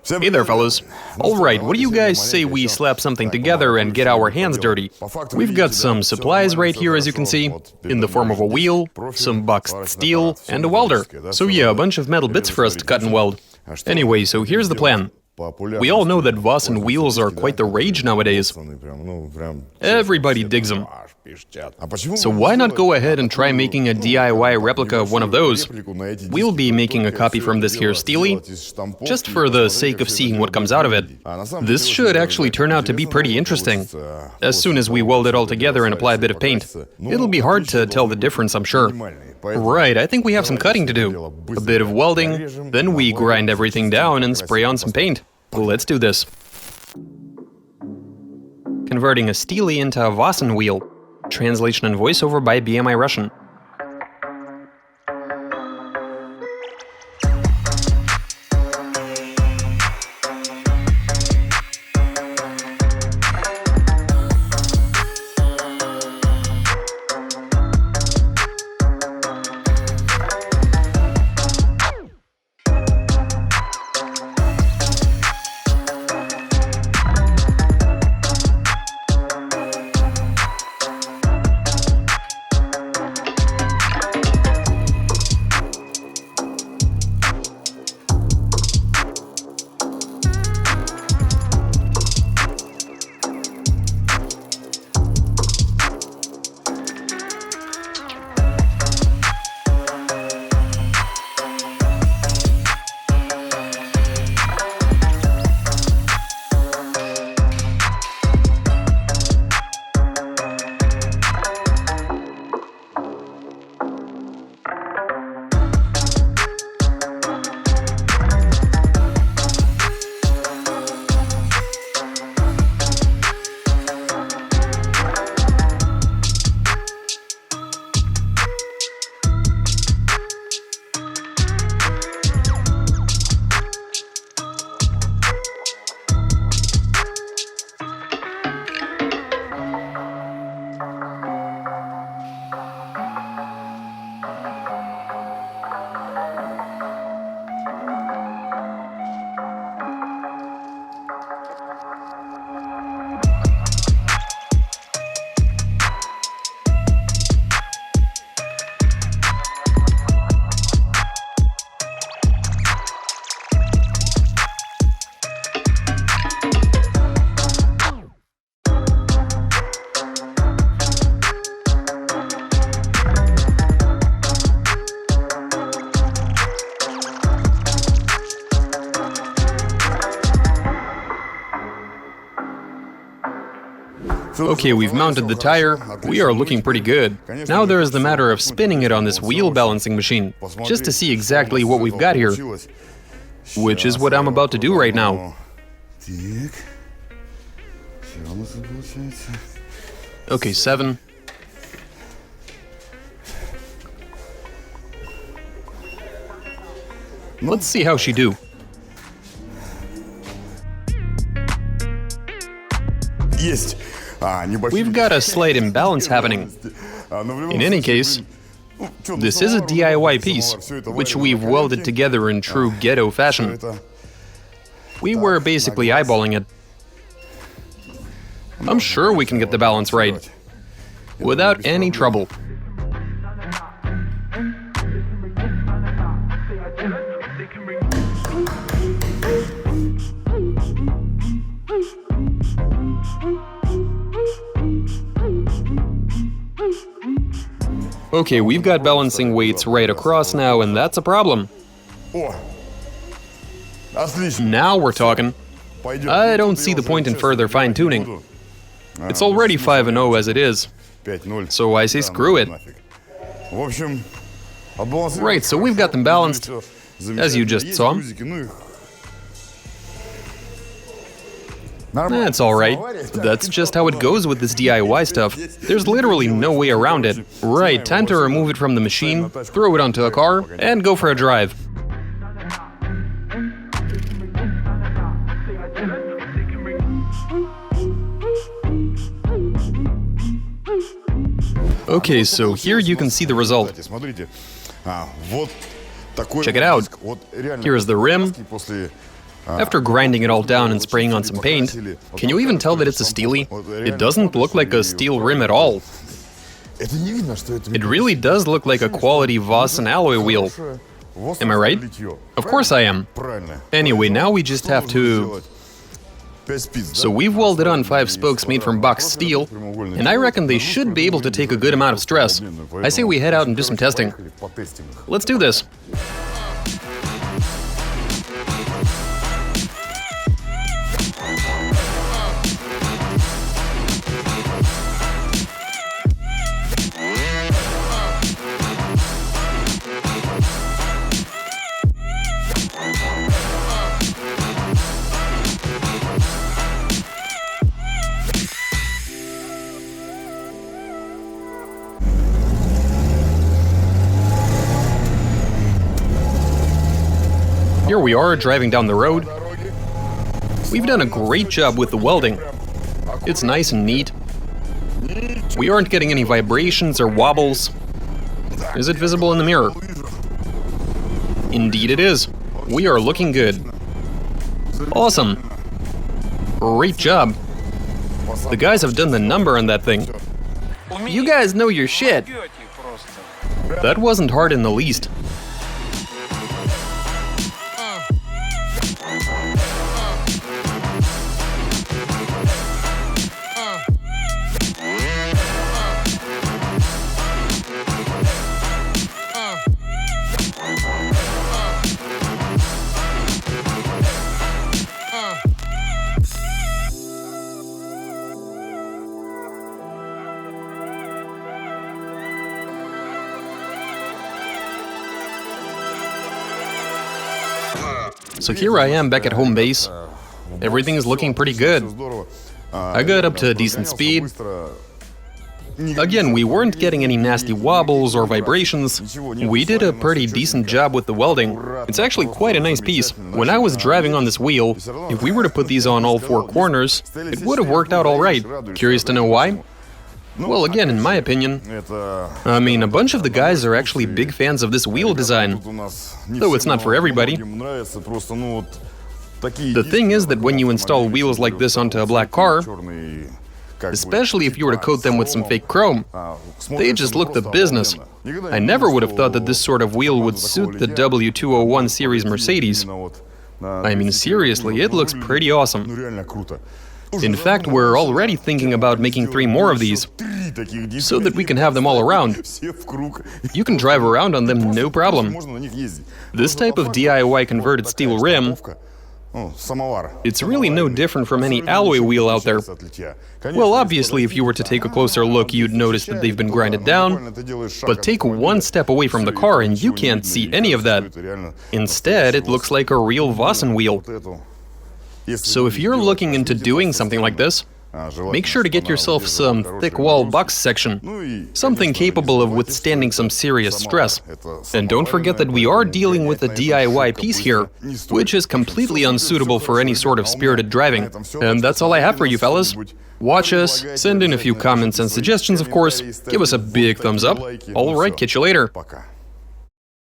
Hey there, fellas. Alright, what do you guys say we slap something together and get our hands dirty? We've got some supplies right here, as you can see, in the form of a wheel, some boxed steel, and a welder. So yeah, a bunch of metal bits for us to cut and weld. Anyway, so here's the plan. We all know that Vossen wheels are quite the rage nowadays. Everybody digs them. So why not go ahead and try making a DIY replica of one of those? We'll be making a copy from this here steelie, just for the sake of seeing what comes out of it. This should actually turn out to be pretty interesting. As soon as we weld it all together and apply a bit of paint, it'll be hard to tell the difference, I'm sure. Right, I think we have some cutting to do. A bit of welding, then we grind everything down and spray on some paint. Let's do this. Converting a steelie into a Vossen wheel. Translation and voiceover by BMI Russian. Okay, we've mounted the tire. We are looking pretty good. Now there is the matter of spinning it on this wheel balancing machine, just to see exactly what we've got here. Which is what I'm about to do right now. Okay, 7. Let's see how she do. We've got a slight imbalance happening. In any case, this is a DIY piece, which we've welded together in true ghetto fashion. We were basically eyeballing it. I'm sure we can get the balance right, without any trouble. Okay, we've got balancing weights right across now, and that's a problem. Now we're talking. I don't see the point in further fine-tuning. It's already 5-0 as it is, so I say screw it. Right, so we've got them balanced, as you just saw. That's alright. That's just how it goes with this DIY stuff. There's literally no way around it. Right, time to remove it from the machine, throw it onto a car, and go for a drive. Okay, so here you can see the result. Check it out. Here's the rim. After grinding it all down and spraying on some paint, can you even tell that it's a steelie? It doesn't look like a steel rim at all. It really does look like a quality Vossen alloy wheel. Am I right? Of course I am. Anyway, now we just have to... So we've welded on 5 spokes made from boxed steel, and I reckon they should be able to take a good amount of stress. I say we head out and do some testing. Let's do this. Here we are, driving down the road. We've done a great job with the welding. It's nice and neat. We aren't getting any vibrations or wobbles. Is it visible in the mirror? Indeed it is. We are looking good. Awesome. Great job. The guys have done the number on that thing. You guys know your shit. That wasn't hard in the least. So here I am back at home base. Everything is looking pretty good. I got up to a decent speed. Again, we weren't getting any nasty wobbles or vibrations. We did a pretty decent job with the welding. It's actually quite a nice piece. When I was driving on this wheel, if we were to put these on all 4 corners, it would have worked out all right. Curious to know why? Well, again, in my opinion, a bunch of the guys are actually big fans of this wheel design, though it's not for everybody. The thing is that when you install wheels like this onto a black car, especially if you were to coat them with some fake chrome, they just look the business. I never would have thought that this sort of wheel would suit the W201 series Mercedes. I mean, seriously, it looks pretty awesome. In fact, we're already thinking about making 3 more of these, so that we can have them all around. You can drive around on them, no problem. This type of DIY converted steel rim, it's really no different from any alloy wheel out there. Well, obviously, if you were to take a closer look, you'd notice that they've been grinded down, but take 1 step away from the car and you can't see any of that. Instead, it looks like a real Vossen wheel. So if you're looking into doing something like this, make sure to get yourself some thick wall box section, something capable of withstanding some serious stress. And don't forget that we are dealing with a DIY piece here, which is completely unsuitable for any sort of spirited driving. And that's all I have for you fellas. Watch us, send in a few comments and suggestions of course, give us a big thumbs up. Alright, catch you later.